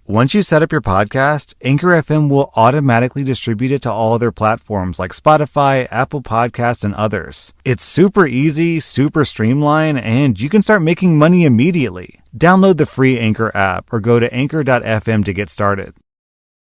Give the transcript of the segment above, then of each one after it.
Once you set up your podcast, Anchor FM will automatically distribute it to all other platforms like Spotify, Apple Podcasts, and others. It's super easy, super streamlined, and you can start making money immediately. Download the free Anchor app or go to anchor.fm to get started.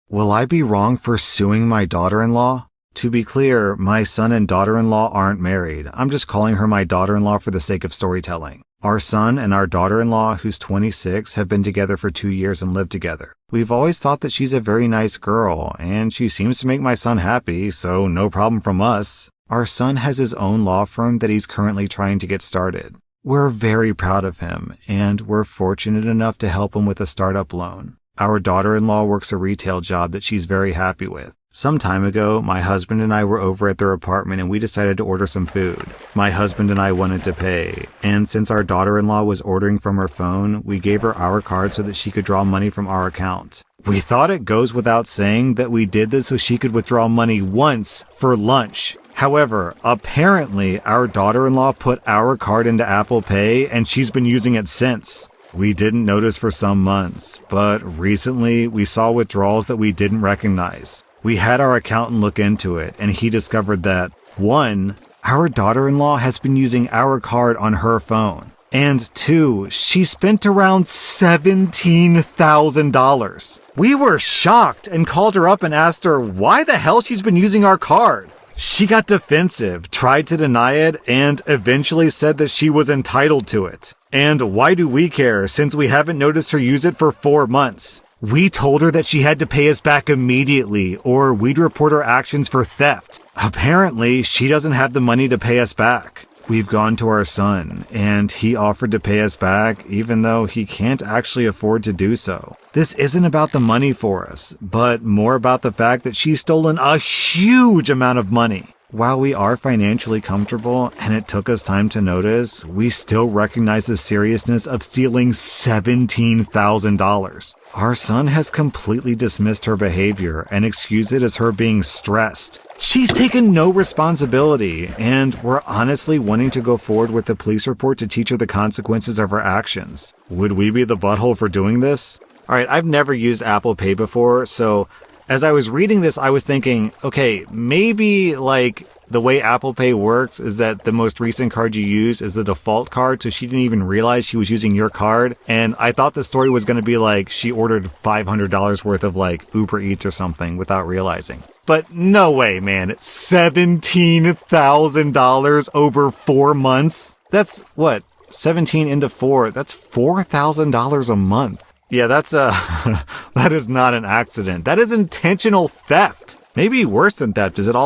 Will I be wrong for suing my daughter-in-law? To be clear, my son and daughter-in-law aren't married. I'm just calling her my daughter-in-law for the sake of storytelling. Our son and our daughter-in-law, who's 26, have been together for 2 years and live together. We've always thought that she's a very nice girl, and she seems to make my son happy, so no problem from us. Our son has his own law firm that he's currently trying to get started. We're very proud of him, and we're fortunate enough to help him with a startup loan. Our daughter-in-law works a retail job that she's very happy with. Some time ago, my husband and I were over at their apartment and we decided to order some food. My husband and I wanted to pay, and since our daughter-in-law was ordering from her phone, we gave her our card so that she could draw money from our account. We thought it goes without saying that we did this so she could withdraw money once for lunch. However, apparently our daughter-in-law put our card into Apple Pay and she's been using it since. We didn't notice for some months, but recently we saw withdrawals that we didn't recognize. We had our accountant look into it, and he discovered that, 1, our daughter-in-law has been using our card on her phone, and 2, she spent around $17,000. We were shocked and called her up and asked her why the hell she's been using our card. She got defensive, tried to deny it, and eventually said that she was entitled to it. And why do we care, since we haven't noticed her use it for 4 months? We told her that she had to pay us back immediately, or we'd report her actions for theft. Apparently, she doesn't have the money to pay us back. We've gone to our son, and he offered to pay us back, even though he can't actually afford to do so. This isn't about the money for us, but more about the fact that she's stolen a huge amount of money. While we are financially comfortable, and it took us time to notice, we still recognize the seriousness of stealing $17,000. Our son has completely dismissed her behavior and excused it as her being stressed. She's taken no responsibility, and we're honestly wanting to go forward with the police report to teach her the consequences of her actions. Would we be the butthole for doing this? Alright, I've never used Apple Pay before, so as I was reading this, I was thinking, okay, maybe the way Apple Pay works is that the most recent card you use is the default card, so she didn't even realize she was using your card. And I thought the story was going to be like she ordered $500 worth of Uber Eats or something without realizing. But no way, man. $17,000 over 4 months? That's what? 17 into 4. That's $4,000 a month. Yeah, that's that is not an accident. That is intentional theft. Maybe worse than theft. Is it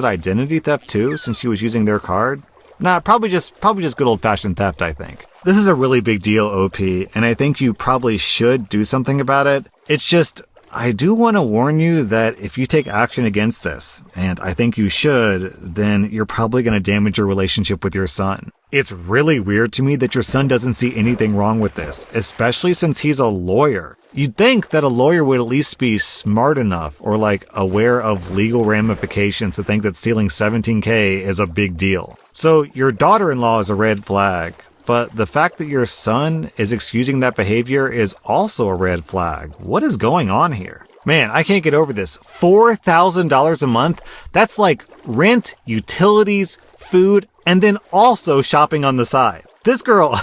identity theft too, since she was using their card? Nah, probably just good old-fashioned theft, I think. This is a really big deal, OP, and I think you probably should do something about it. It's just, I do want to warn you that if you take action against this, and I think you should, then you're probably going to damage your relationship with your son. It's really weird to me that your son doesn't see anything wrong with this, especially since he's a lawyer. You'd think that a lawyer would at least be smart enough or aware of legal ramifications to think that stealing $17K is a big deal. So your daughter-in-law is a red flag, but the fact that your son is excusing that behavior is also a red flag. What is going on here? Man, I can't get over this. $4,000 a month? That's like rent, utilities, food, and then also shopping on the side. This girl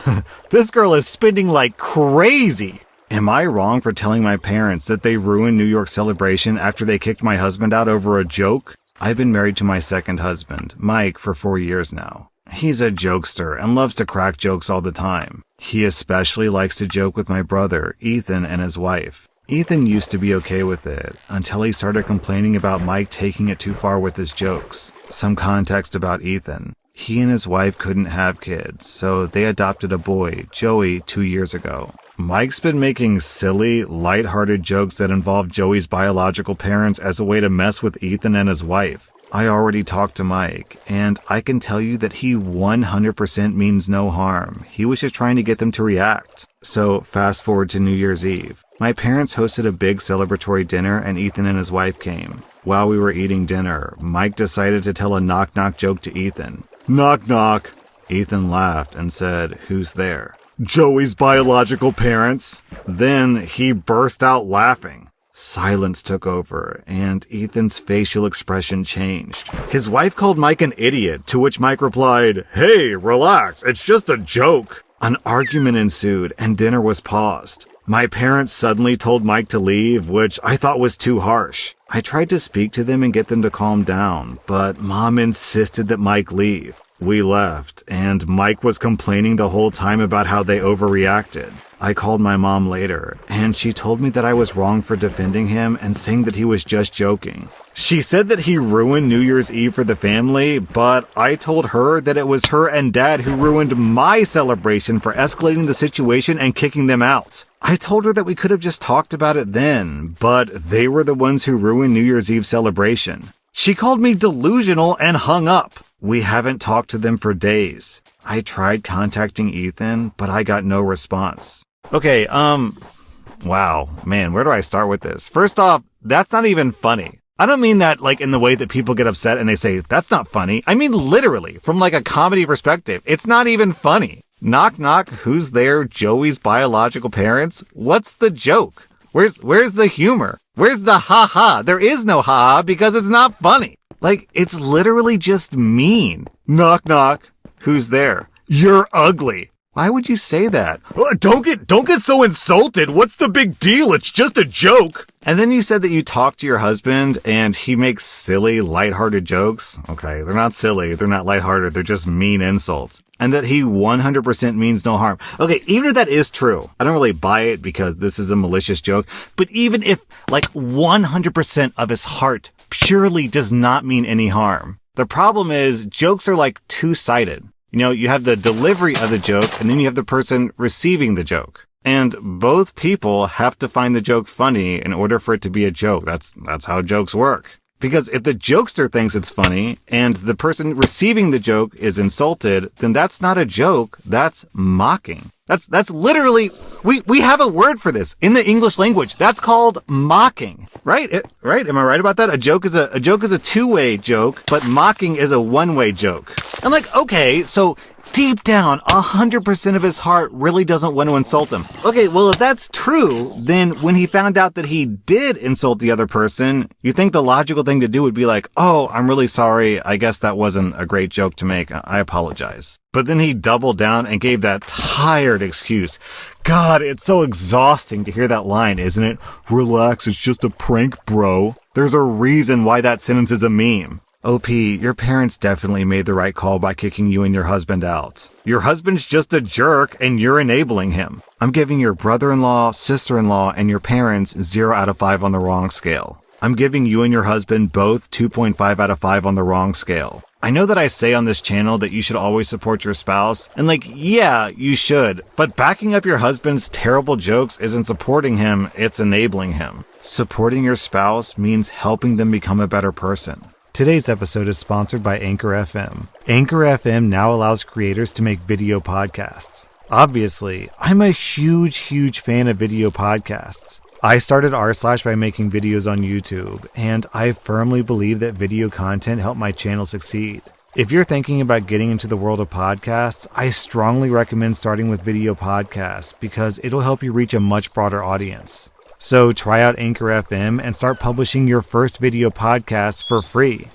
is spending like crazy. Am I wrong for telling my parents that they ruined New York's celebration after they kicked my husband out over a joke? I've been married to my second husband, Mike, for 4 years now. He's a jokester and loves to crack jokes all the time. He especially likes to joke with my brother, Ethan, and his wife. Ethan used to be okay with it, until he started complaining about Mike taking it too far with his jokes. Some context about Ethan. He and his wife couldn't have kids, so they adopted a boy, Joey, 2 years ago. Mike's been making silly, lighthearted jokes that involve Joey's biological parents as a way to mess with Ethan and his wife. I already talked to Mike, and I can tell you that he 100% means no harm. He was just trying to get them to react. So, fast forward to New Year's Eve. My parents hosted a big celebratory dinner and Ethan and his wife came. While we were eating dinner, Mike decided to tell a knock-knock joke to Ethan. Knock knock. Ethan laughed and said, "Who's there?" Joey's biological parents. Then he burst out laughing. Silence took over, and Ethan's facial expression changed. His wife called Mike an idiot, to which Mike replied, "Hey, relax, it's just a joke." An argument ensued, and dinner was paused. My parents suddenly told Mike to leave, which I thought was too harsh. I tried to speak to them and get them to calm down, but Mom insisted that Mike leave. We left, and Mike was complaining the whole time about how they overreacted. I called my mom later, and she told me that I was wrong for defending him and saying that he was just joking. She said that he ruined New Year's Eve for the family, but I told her that it was her and Dad who ruined my celebration for escalating the situation and kicking them out. I told her that we could have just talked about it then, but they were the ones who ruined New Year's Eve celebration. She called me delusional and hung up. We haven't talked to them for days. I tried contacting Ethan, but I got no response. Okay, wow, man, where do I start with this? First off, that's not even funny. I don't mean that like in the way that people get upset and they say, that's not funny. I mean literally, from like a comedy perspective, it's not even funny. Knock knock, who's there? Joey's biological parents? What's the joke? Where's the humor? Where's the ha-ha? There is no ha-ha because it's not funny. Like, it's literally just mean. Knock knock, who's there? You're ugly. Why would you say that? Don't get so insulted. What's the big deal? It's just a joke. And then you said that you talked to your husband and he makes silly, lighthearted jokes. Okay, they're not silly. They're not lighthearted. They're just mean insults. And that he 100% means no harm. Okay, even if that is true, I don't really buy it because this is a malicious joke. But even if like 100% of his heart purely does not mean any harm, the problem is jokes are like two-sided. You know, you have the delivery of the joke and then you have the person receiving the joke. And both people have to find the joke funny in order for it to be a joke. That's how jokes work. Because if the jokester thinks it's funny and the person receiving the joke is insulted, then that's not a joke, that's mocking. That's literally, we have a word for this in the English language. That's called mocking. Right? Right? Am I right about that? A joke is a two-way joke, but mocking is a one-way joke. And like, okay, so deep down, 100% of his heart really doesn't want to insult him. Okay, well, if that's true, then when he found out that he did insult the other person, you think the logical thing to do would be like, oh, I'm really sorry. I guess that wasn't a great joke to make. I apologize. But then he doubled down and gave that tired excuse. God, it's so exhausting to hear that line, isn't it? Relax, it's just a prank, bro. There's a reason why that sentence is a meme. OP, your parents definitely made the right call by kicking you and your husband out. Your husband's just a jerk and you're enabling him. I'm giving your brother-in-law, sister-in-law, and your parents 0 out of 5 on the wrong scale. I'm giving you and your husband both 2.5 out of 5 on the wrong scale. I know that I say on this channel that you should always support your spouse, and like, yeah, you should, but backing up your husband's terrible jokes isn't supporting him, it's enabling him. Supporting your spouse means helping them become a better person. Today's episode is sponsored by Anchor FM. Anchor FM now allows creators to make video podcasts. Obviously, I'm a huge fan of video podcasts. I started r/ by making videos on YouTube, and I firmly believe that video content helped my channel succeed. If you're thinking about getting into the world of podcasts, I strongly recommend starting with video podcasts because it'll help you reach a much broader audience. So try out Anchor FM and start publishing your first video podcast for free.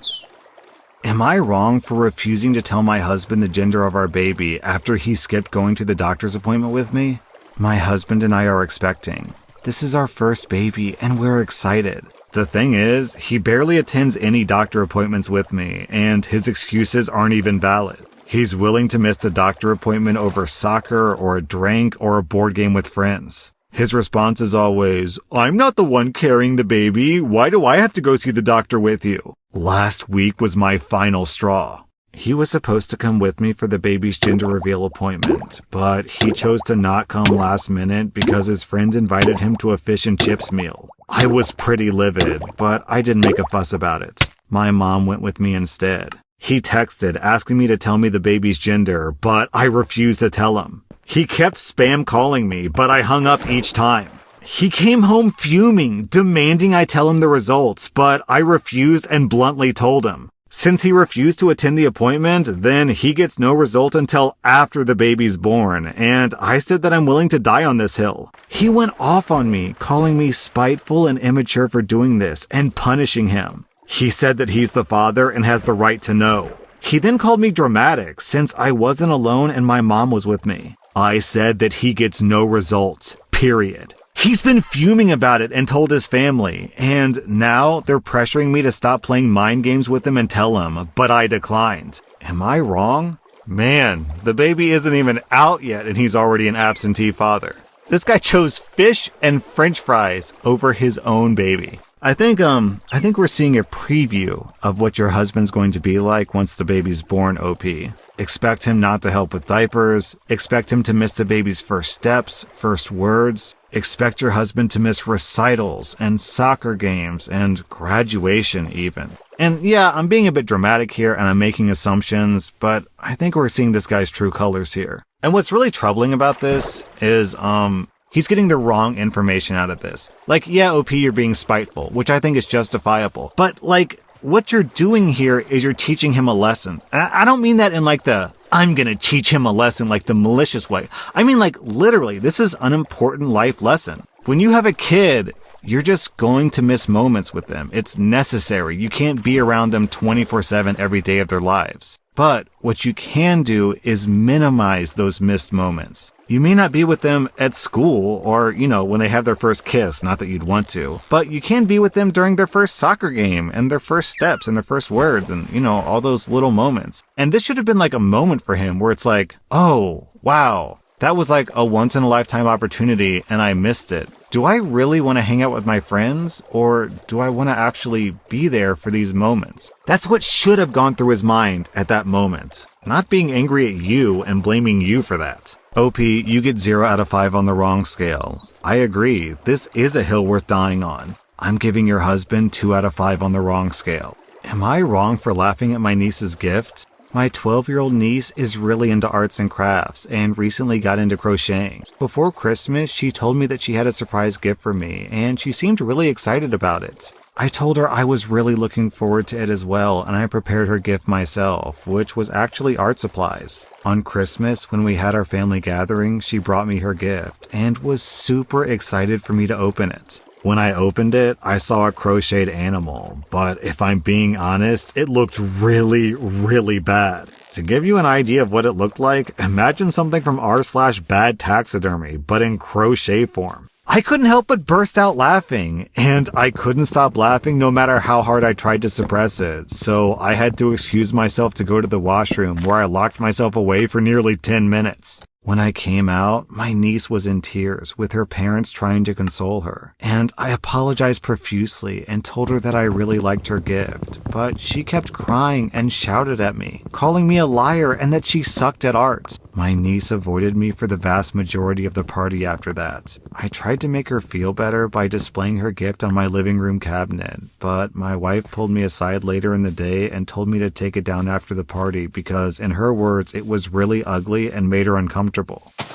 Am I wrong for refusing to tell my husband the gender of our baby after he skipped going to the doctor's appointment with me? My husband and I are expecting. This is our first baby and we're excited. The thing is, he barely attends any doctor appointments with me and his excuses aren't even valid. He's willing to miss the doctor appointment over soccer or a drink or a board game with friends. His response is always, I'm not the one carrying the baby. Why do I have to go see the doctor with you? Last week was my final straw. He was supposed to come with me for the baby's gender reveal appointment, but he chose to not come last minute because his friends invited him to a fish and chips meal. I was pretty livid, but I didn't make a fuss about it. My mom went with me instead. He texted asking me to tell me the baby's gender, but I refused to tell him. He kept spam calling me, but I hung up each time. He came home fuming, demanding I tell him the results, but I refused and bluntly told him. Since he refused to attend the appointment, then he gets no result until after the baby's born, and I said that I'm willing to die on this hill. He went off on me, calling me spiteful and immature for doing this, and punishing him. He said that he's the father and has the right to know. He then called me dramatic since I wasn't alone and my mom was with me. I said that he gets no results, period. He's been fuming about it and told his family, and now they're pressuring me to stop playing mind games with him and tell him, but I declined. Am I wrong? Man, the baby isn't even out yet and he's already an absentee father. This guy chose fish and french fries over his own baby. I think we're seeing a preview of what your husband's going to be like once the baby's born, OP. Expect him not to help with diapers. Expect him to miss the baby's first steps, first words. Expect your husband to miss recitals and soccer games and graduation even. And yeah, I'm being a bit dramatic here and I'm making assumptions, but I think we're seeing this guy's true colors here. And what's really troubling about this is, he's getting the wrong information out of this. Like, yeah, OP, you're being spiteful, which I think is justifiable. But, like, what you're doing here is you're teaching him a lesson. I don't mean that in, like, the, I'm gonna teach him a lesson, like the malicious way. I mean, like, literally, this is an important life lesson. When you have a kid, you're just going to miss moments with them. It's necessary. You can't be around them 24/7 every day of their lives. But what you can do is minimize those missed moments. You may not be with them at school or, when they have their first kiss, not that you'd want to, but you can be with them during their first soccer game and their first steps and their first words and, all those little moments. And this should have been like a moment for him where it's like, oh, wow, that was like a once in a lifetime opportunity and I missed it. Do I really want to hang out with my friends, or do I want to actually be there for these moments? That's what should have gone through his mind at that moment. Not being angry at you and blaming you for that. OP, you get 0 out of 5 on the wrong scale. I agree, this is a hill worth dying on. I'm giving your husband 2 out of 5 on the wrong scale. Am I wrong for laughing at my niece's gift? My 12-year-old niece is really into arts and crafts and recently got into crocheting. Before Christmas, she told me that she had a surprise gift for me, and she seemed really excited about it. I told her I was really looking forward to it as well, and I prepared her gift myself, which was actually art supplies. On Christmas, when we had our family gathering, she brought me her gift and was super excited for me to open it. When I opened it, I saw a crocheted animal, but if I'm being honest, it looked really, really bad. To give you an idea of what it looked like, imagine something from r/bad taxidermy, but in crochet form. I couldn't help but burst out laughing, and I couldn't stop laughing no matter how hard I tried to suppress it, so I had to excuse myself to go to the washroom where I locked myself away for nearly 10 minutes. When I came out, my niece was in tears, with her parents trying to console her. And I apologized profusely and told her that I really liked her gift. But she kept crying and shouted at me, calling me a liar and that she sucked at art. My niece avoided me for the vast majority of the party after that. I tried to make her feel better by displaying her gift on my living room cabinet, but my wife pulled me aside later in the day and told me to take it down after the party because, in her words, it was really ugly and made her uncomfortable.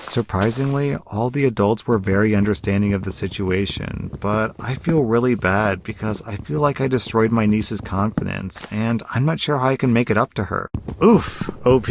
Surprisingly, all the adults were very understanding of the situation, but I feel really bad because I feel like I destroyed my niece's confidence, and I'm not sure how I can make it up to her. Oof, OP,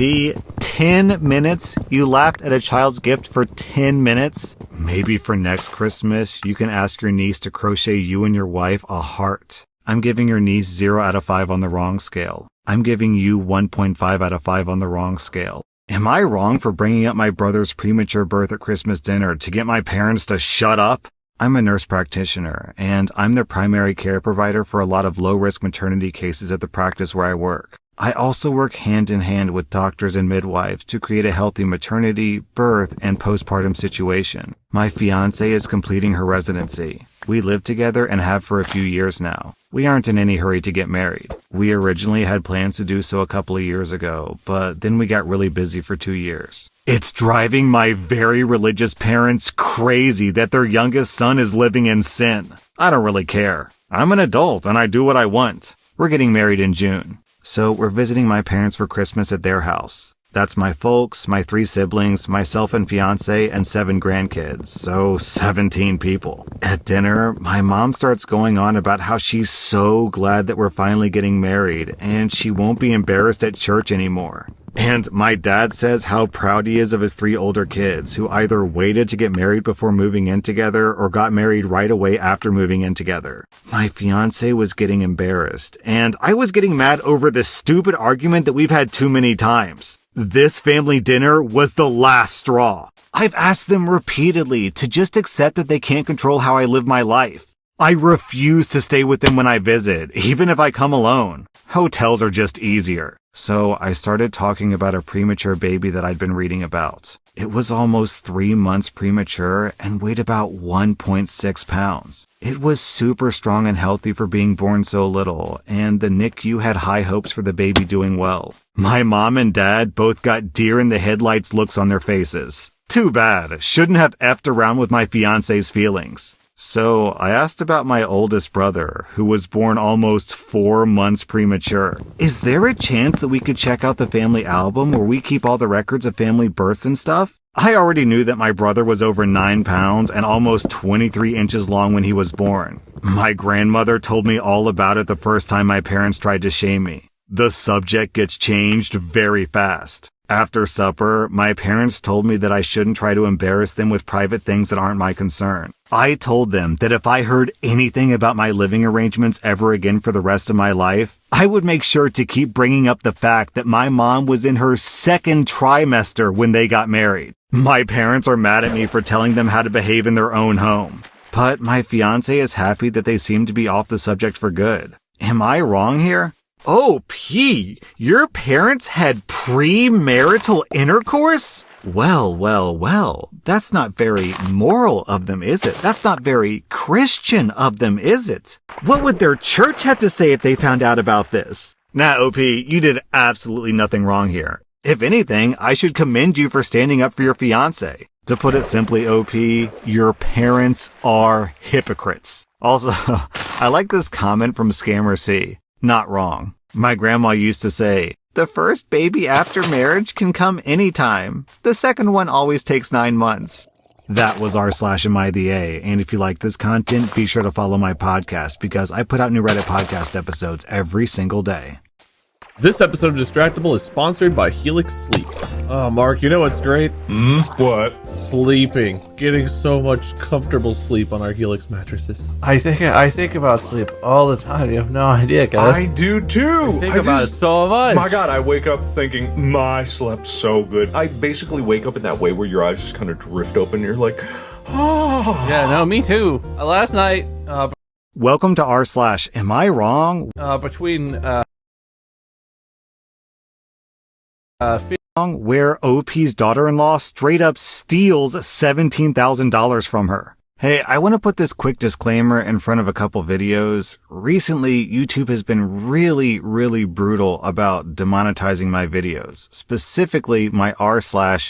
10 minutes? You laughed at a child's gift for 10 minutes? Maybe for next Christmas, you can ask your niece to crochet you and your wife a heart. I'm giving your niece 0 out of 5 on the wrong scale. I'm giving you 1.5 out of 5 on the wrong scale. Am I wrong for bringing up my brother's premature birth at Christmas dinner to get my parents to shut up? I'm a nurse practitioner, and I'm the primary care provider for a lot of low-risk maternity cases at the practice where I work. I also work hand in hand with doctors and midwives to create a healthy maternity, birth, and postpartum situation. My fiance is completing her residency. We live together and have for a few years now. We aren't in any hurry to get married. We originally had plans to do so a couple of years ago, but then we got really busy for 2 years. It's driving my very religious parents crazy that their youngest son is living in sin. I don't really care. I'm an adult and I do what I want. We're getting married in June. So we're visiting my parents for Christmas at their house. That's my folks, my 3 siblings, myself and fiance, and 7 grandkids, so 17 people. At dinner, my mom starts going on about how she's so glad that we're finally getting married, and she won't be embarrassed at church anymore. And my dad says how proud he is of his 3 older kids, who either waited to get married before moving in together or got married right away after moving in together. My fiance was getting embarrassed, and I was getting mad over this stupid argument that we've had too many times. This family dinner was the last straw. I've asked them repeatedly to just accept that they can't control how I live my life. I refuse to stay with them when I visit, even if I come alone. Hotels are just easier. So I started talking about a premature baby that I'd been reading about. It was almost 3 months premature and weighed about 1.6 pounds. It was super strong and healthy for being born so little, and the NICU had high hopes for the baby doing well. My mom and dad both got deer in the headlights looks on their faces. Too bad. Shouldn't have effed around with my fiance's feelings. So I asked about my oldest brother, who was born almost 4 months premature. Is there a chance that we could check out the family album where we keep all the records of family births and stuff? I already knew that my brother was over 9 pounds and almost 23 inches long when he was born. My grandmother told me all about it the first time my parents tried to shame me. The subject gets changed very fast. After supper, my parents told me that I shouldn't try to embarrass them with private things that aren't my concern. I told them that if I heard anything about my living arrangements ever again for the rest of my life, I would make sure to keep bringing up the fact that my mom was in her 2nd trimester when they got married. My parents are mad at me for telling them how to behave in their own home. But my fiance is happy that they seem to be off the subject for good. Am I wrong here? Oh, P, your parents had premarital intercourse? Well, that's not very moral of them, is it? That's not very Christian of them, is it? What would their church have to say if they found out about this? Nah, OP, you did absolutely nothing wrong here. If anything, I should commend you for standing up for your fiancé. To put it simply, OP, your parents are hypocrites. Also, I like this comment from Scammer C. Not wrong. My grandma used to say, the first baby after marriage can come anytime. The second one always takes 9 months. That was r/MIDA. And if you like this content, be sure to follow my podcast because I put out new Reddit podcast episodes every single day. This episode of Distractable is sponsored by Helix Sleep. Oh, Mark, you know what's great? What? Sleeping. Getting so much comfortable sleep on our Helix mattresses. I think about sleep all the time. You have no idea, guys. I do too. I think about it so much. My God, I wake up thinking, I slept so good. I basically wake up in that way where your eyes just kind of drift open and you're like, oh. Yeah, no, me too. Last night, Welcome to r/Am I Wrong? between Where OP's daughter-in-law straight up steals $17,000 from her. Hey, I want to put this quick disclaimer in front of a couple videos. Recently, YouTube has been really brutal about demonetizing my videos, specifically my r/AITA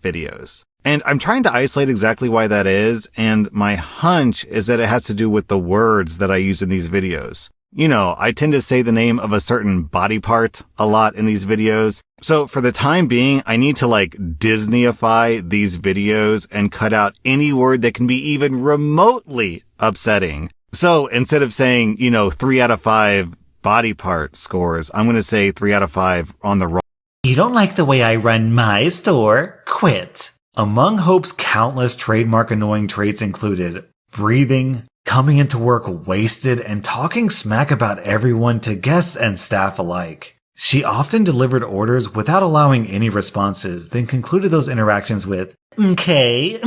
videos. And I'm trying to isolate exactly why that is, and my hunch is that it has to do with the words that I use in these videos. You know, I tend to say the name of a certain body part a lot in these videos. So for the time being, I need to Disneyify these videos and cut out any word that can be even remotely upsetting. So instead of saying, 3 out of 5 body part scores, I'm going to say 3 out of 5 on the raw. You don't like the way I run my store? Quit. Among Hope's countless trademark annoying traits included breathing, coming into work wasted, and talking smack about everyone to guests and staff alike. She often delivered orders without allowing any responses, then concluded those interactions with, "Okay."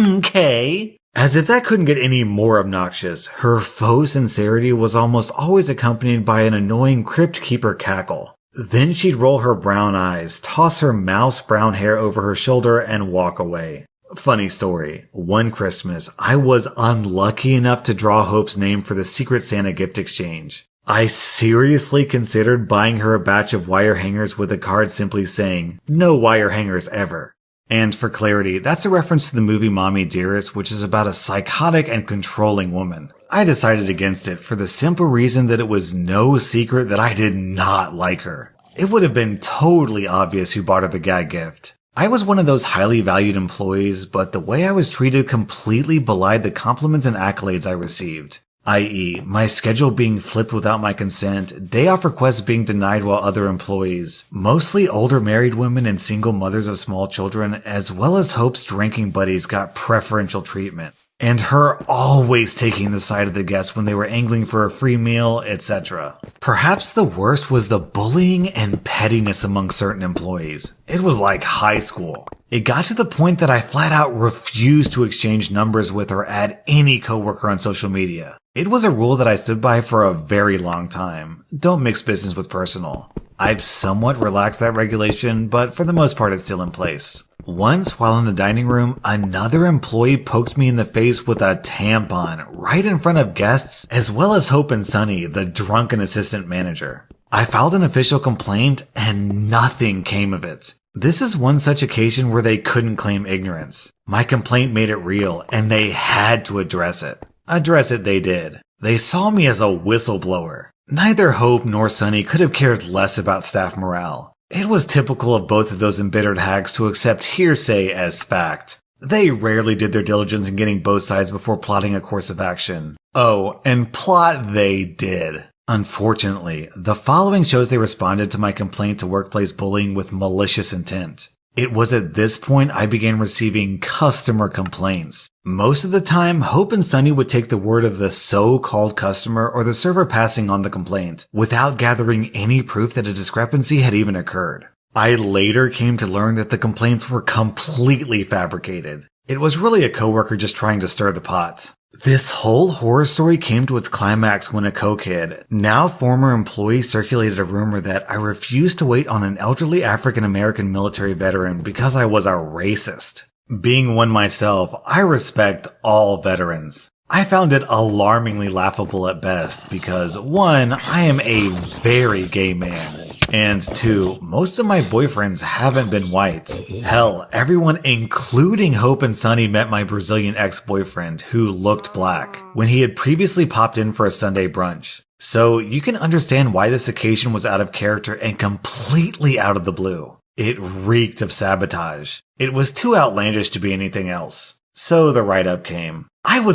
As if that couldn't get any more obnoxious, her faux sincerity was almost always accompanied by an annoying crypt keeper cackle. Then she'd roll her brown eyes, toss her mouse brown hair over her shoulder, and walk away. Funny story. One Christmas, I was unlucky enough to draw Hope's name for the Secret Santa gift exchange. I seriously considered buying her a batch of wire hangers with a card simply saying, "No wire hangers ever." And for clarity, that's a reference to the movie Mommy Dearest, which is about a psychotic and controlling woman. I decided against it for the simple reason that it was no secret that I did not like her. It would have been totally obvious who bought her the gag gift. I was one of those highly valued employees, but the way I was treated completely belied the compliments and accolades I received. I.e., my schedule being flipped without my consent, day off requests being denied while other employees, mostly older married women and single mothers of small children, as well as Hope's drinking buddies got preferential treatment. And her always taking the side of the guests when they were angling for a free meal, etc. Perhaps the worst was the bullying and pettiness among certain employees. It was like high school. It got to the point that I flat out refused to exchange numbers with or add any coworker on social media. It was a rule that I stood by for a very long time. Don't mix business with personal. I've somewhat relaxed that regulation, but for the most part it's still in place. Once, while in the dining room, another employee poked me in the face with a tampon right in front of guests, as well as Hope and Sunny, the drunken assistant manager. I filed an official complaint and nothing came of it. This is one such occasion where they couldn't claim ignorance. My complaint made it real, and they had to address it. Address it they did. They saw me as a whistleblower. Neither Hope nor Sunny could have cared less about staff morale. It was typical of both of those embittered hags to accept hearsay as fact. They rarely did their diligence in getting both sides before plotting a course of action. Oh, and plot they did. Unfortunately, the following shows they responded to my complaint to workplace bullying with malicious intent. It was at this point I began receiving customer complaints. Most of the time, Hope and Sunny would take the word of the so-called customer or the server passing on the complaint, without gathering any proof that a discrepancy had even occurred. I later came to learn that the complaints were completely fabricated. It was really a coworker just trying to stir the pot. This whole horror story came to its climax when a cokehead, now former employee, circulated a rumor that I refused to wait on an elderly African-American military veteran because I was a racist. Being one myself, I respect all veterans. I found it alarmingly laughable at best because 1, I am a very gay man, and 2, most of my boyfriends haven't been white. Hell, everyone including Hope and Sunny met my Brazilian ex-boyfriend who looked black when he had previously popped in for a Sunday brunch. So you can understand why this occasion was out of character and completely out of the blue. It reeked of sabotage. It was too outlandish to be anything else. So the write-up came. I was